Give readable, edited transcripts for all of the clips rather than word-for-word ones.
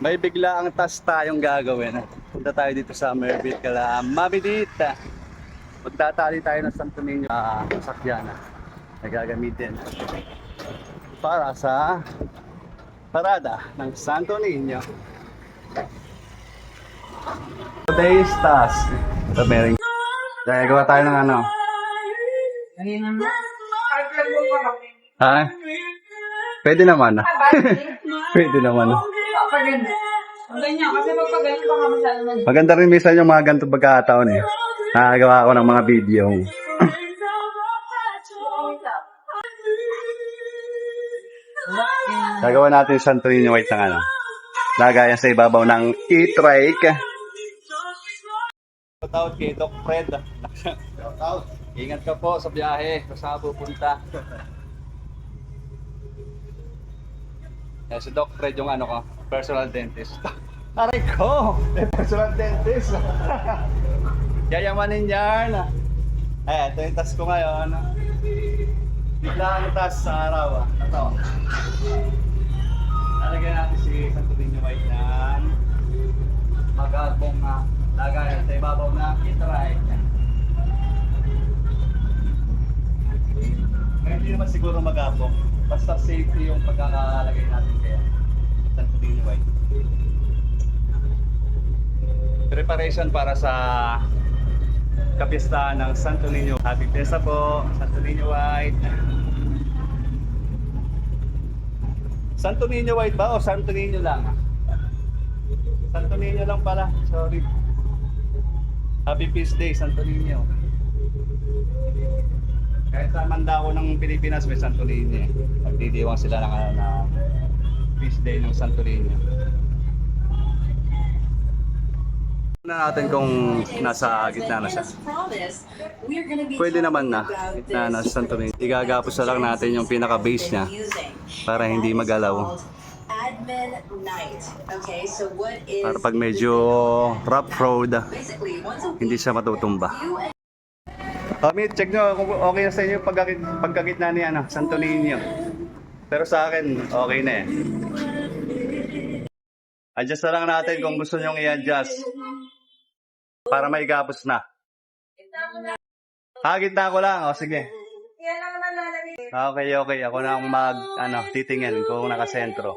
May bigla ang task tayong gagawin. Punta tayo dito sa Merville kala Mabidita. Magtatali tayo ng Santo Niño sakyan na gagamitin para sa parada ng Santo Niño. Today's task. Ito meron. Gagawa tayo ng ano? Ha? Pwede naman. Pwede naman. Ganyan, kasi pagpagaling baka masyado na. Maganda rin minsan yung mga ganitong pagkakataon eh. Nakagawa ako ng mga video. Gagawa natin yung Santo Niño White ng ano. Lagayan sa ibabaw ng e-trike. Shoutout kay Doc Fred. Shoutout. Ingat ka po sa biyahe. Kung saan pupunta. Si Doc Fred yung ano ko, personal dentist. Aray ko! Personal dentist! Yayamanin yan! Ito yung task ko ngayon. Bigla ang task sa araw. Ito. Lalagyan natin si Santo Niño White ng magagong lagayan sa ibabaw na e-trike. Kaya hindi naman siguro magapong. Basta safety yung pagkakalagay natin kaya Santo Niño White. Preparation para sa kapistahan ng Santo Niño. Happy Fiesta po, Santo Niño White. Santo Niño White ba o Santo Niño lang? Santo Niño lang pala, sorry. Happy Feast Day, Santo Niño. Kahit sa Mandao ng Pilipinas may Santo Niño. Magdidiwang sila ng Feast Day ng Santo Niño. Na natin kung nasa gitna na siya. Pwede naman na gitna na sa Santo Niño. Igagapos na lang natin yung pinaka-base niya para hindi magalaw. Para pag medyo rough road, hindi siya matutumba. Check nyo kung okay na sa inyo yung pagkagitna ni Santo Niño. Pero sa akin, okay na eh. Adjust na lang natin kung gusto nyong i-adjust. Para maigapos na. Gitna ko lang. O, sige. Okay. Ako na ang titingin kung nakasentro.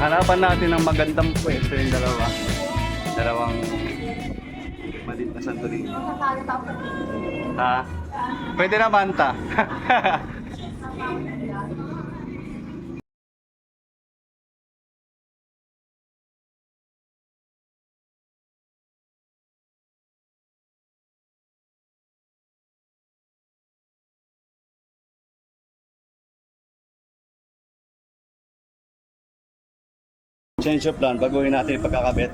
Hanapan natin ng magandang pwesto yung dalawang maliit na Santo Niño. Pwede naman ta. Change of plan, baguhin natin yung pagkakabit.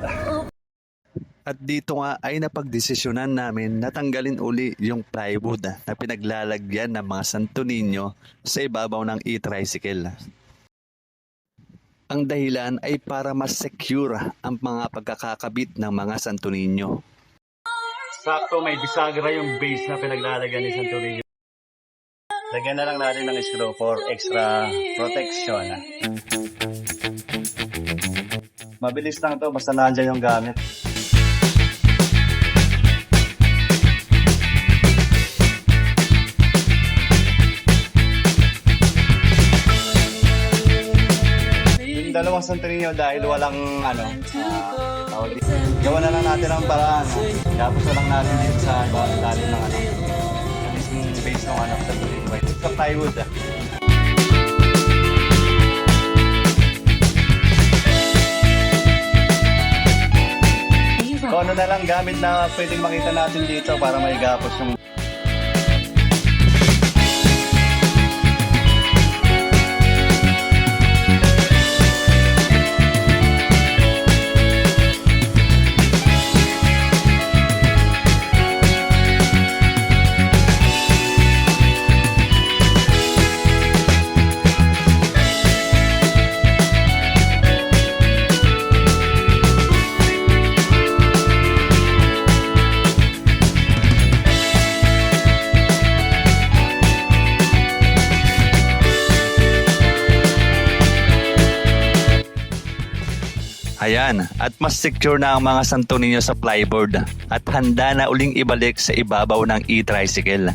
At dito nga ay napagdesisyonan namin na tanggalin uli yung plywood na pinaglalagyan ng mga Santo Niño sa ibabaw ng e-tricycle. Ang dahilan ay para mas secure ang mga pagkakakabit ng mga Santo Niño. Sakto may bisagra yung base na pinaglalagyan ni Santo Niño. Lagyan na lang natin ng screw for extra protection. Mabilis lang to basta nandiyan yung gamit. Yung dalawang Santo Niño dahil walang gawa na lang natin ang paraan. Tapos na lang natin dito sa lalim ng yung base ng Santo Niño. It's a plywood. Kung ano na lang gamit na pwedeng makita natin dito para maigapos yung Ayan, at mas secure na ang mga Santo Niño sa flyboard at handa na uling ibalik sa ibabaw ng e-tricycle.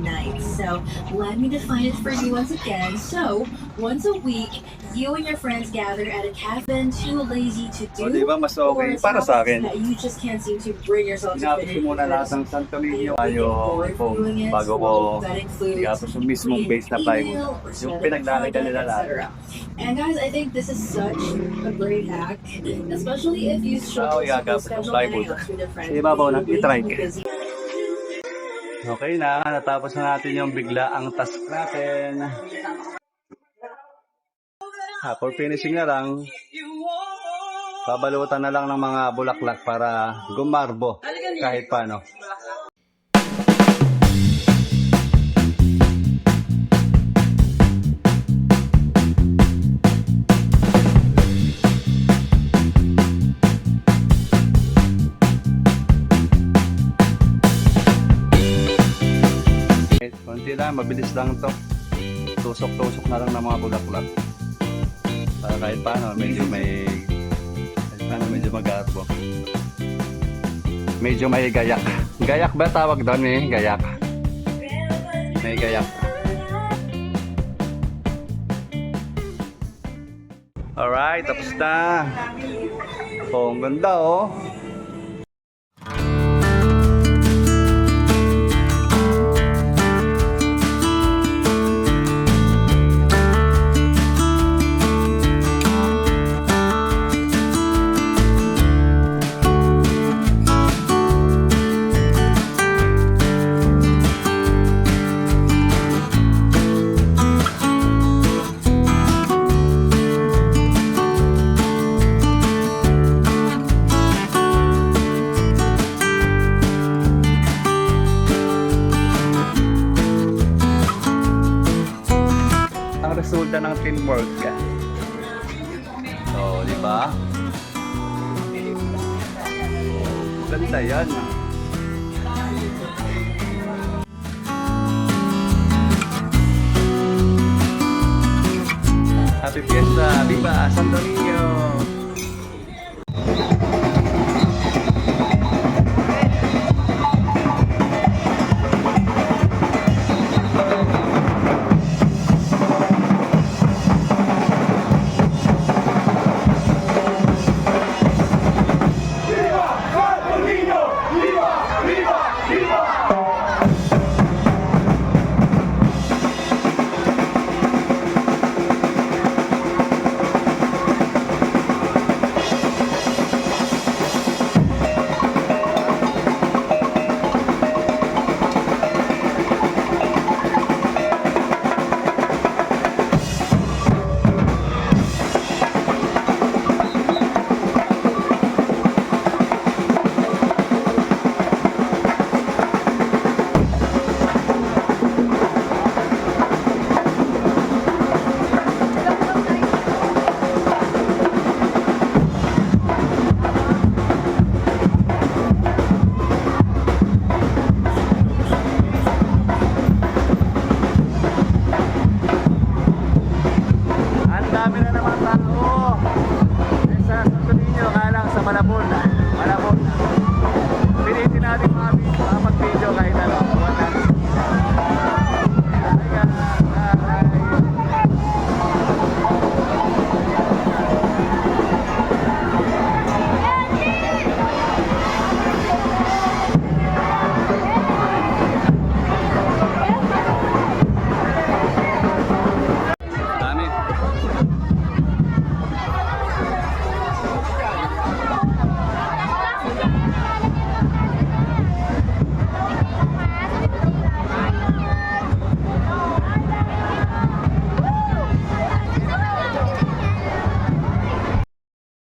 Night. So let me define it for you once again. So once a week, you and your friends gather at a cabin too lazy to do, O, di ba mas okay or para sa akin? that you just can't seem to bring yourself to Inapos finish ko muna lahat ng Santo Niño. Bago ko igapos yung mismong base na plywood. Yung pinaglalagyan nila lahat. And guys, I think this is such a great hack, especially if you struggle to igagapos yung schedule plywood. hangouts with your friends. Sa ibabaw ng You're e-trike. busy. Okay na, natapos na natin yung biglaang task natin. For finishing na lang, babalutan na lang ng mga bulaklak para gumarbo kahit paano. Konti lang, mabilis lang to. Tusok-tusok na lang ng mga bulaklak. Para kahit paano, medyo magarbo. Medyo may gayak. Gayak ba tawag doon eh? Gayak. May gayak. Alright, tapos na. Oh, ang ganda oh. Resulta ng teamwork. So, di ba? Ganda yan. Happy Fiesta! Viva Santo Niño!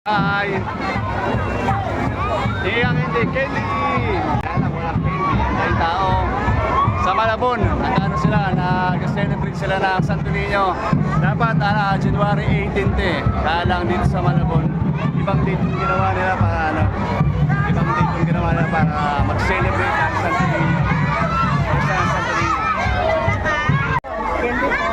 Hi! Hindi, Candy! Kaya lang, walang Candy. Ang tao. Sa Malabon, nag-ano sila, nag-celebrate sila ng Santo Niño. Dapat, January 18 eh. Kaya lang dito sa Malabon, ibang date yung ginawa nila para ibang date yung ginawa nila para mag-celebrate ng Santo Niño. Sa Santo Niño. Candy po.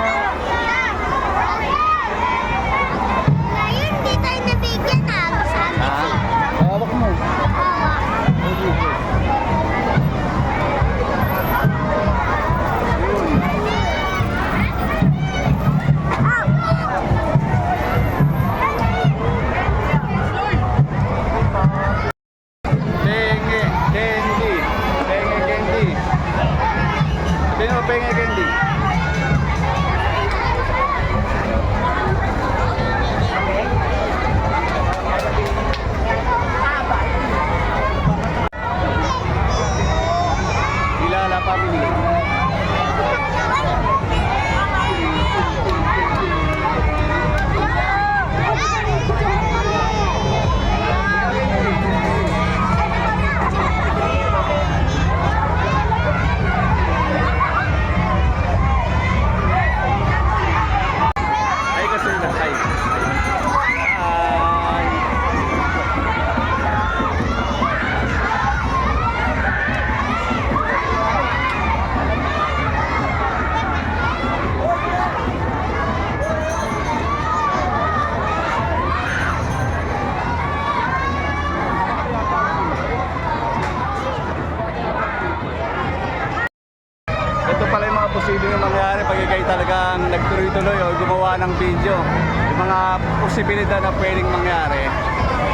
mga posibilidad na pwedeng mangyari.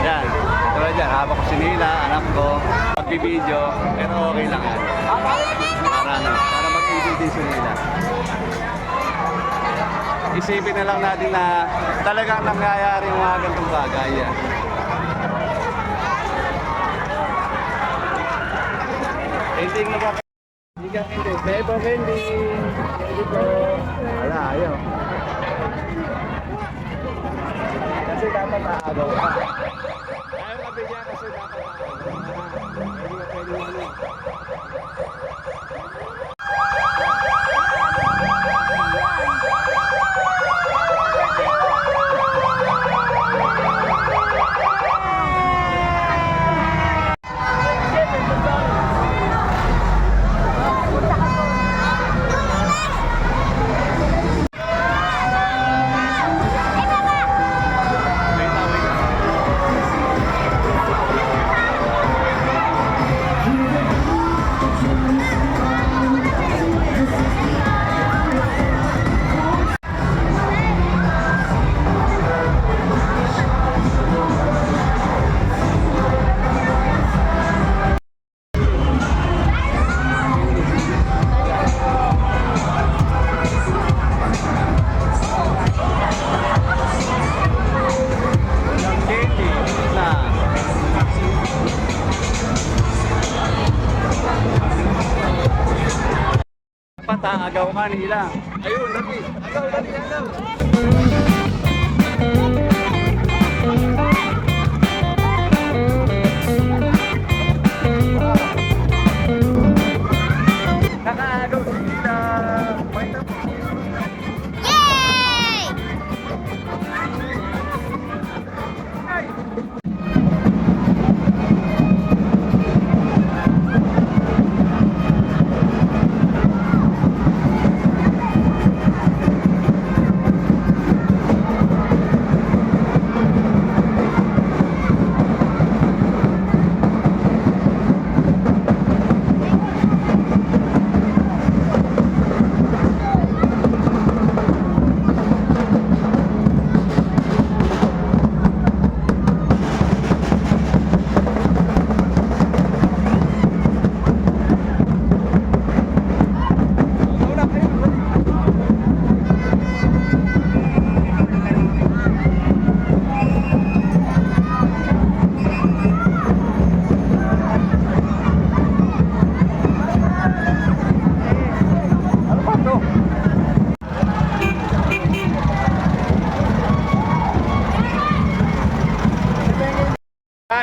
Yan. Tulad dyan, habang ko sinila, anak ko, magbibideo, pero okay lang yan. Para mag-ibig din sinila. Isipin na lang natin na talagang nangyayari yung mga ganitong bagay. Yan. Ending na ba? Hindi ka hindi. Bebo ending. Hindi po. Wala, ayaw. Kasi dapat aagaw ka. Ayaw kabigyan kasi dapat aagaw ka. Hindi ka pwede ano. Agaw ka nila. Ayun, dali. Agaw, dali, agaw. Nakaagaw sila. Wait up.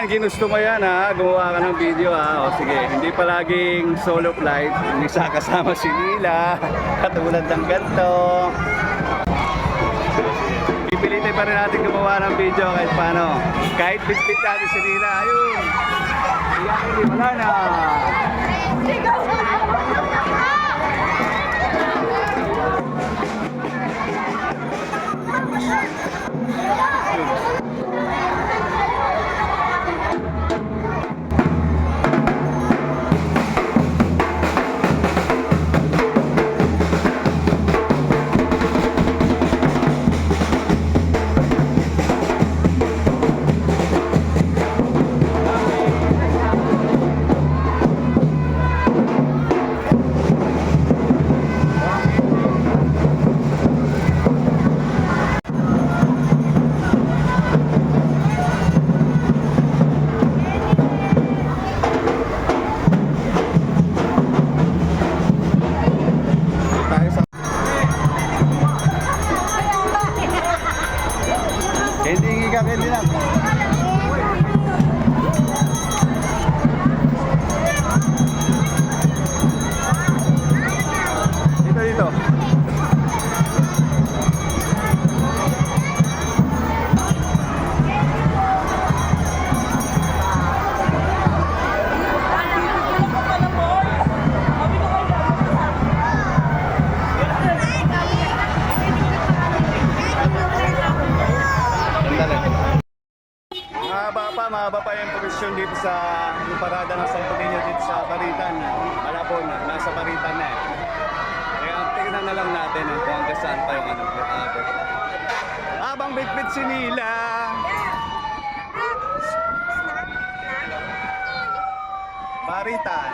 Ginusto mo yan ha, gumawa ka ng video ha. O sige, hindi palaging solo flight, hindi sa kasama si Nila, katulad ng ganito. Pipilitin pa rin natin gumawa ng video kahit paano. Kahit bitbit natin si Nila, ayun. Iyakin, wala na. Mahaba pa yung posisyon dito sa yung parada ng Santo Niño dito sa Baritan. Malabon, nasa Baritan na eh. Kaya tingnan na lang natin kung hanggang saan pa yung ano. bang bitbit si Nila? Baritan.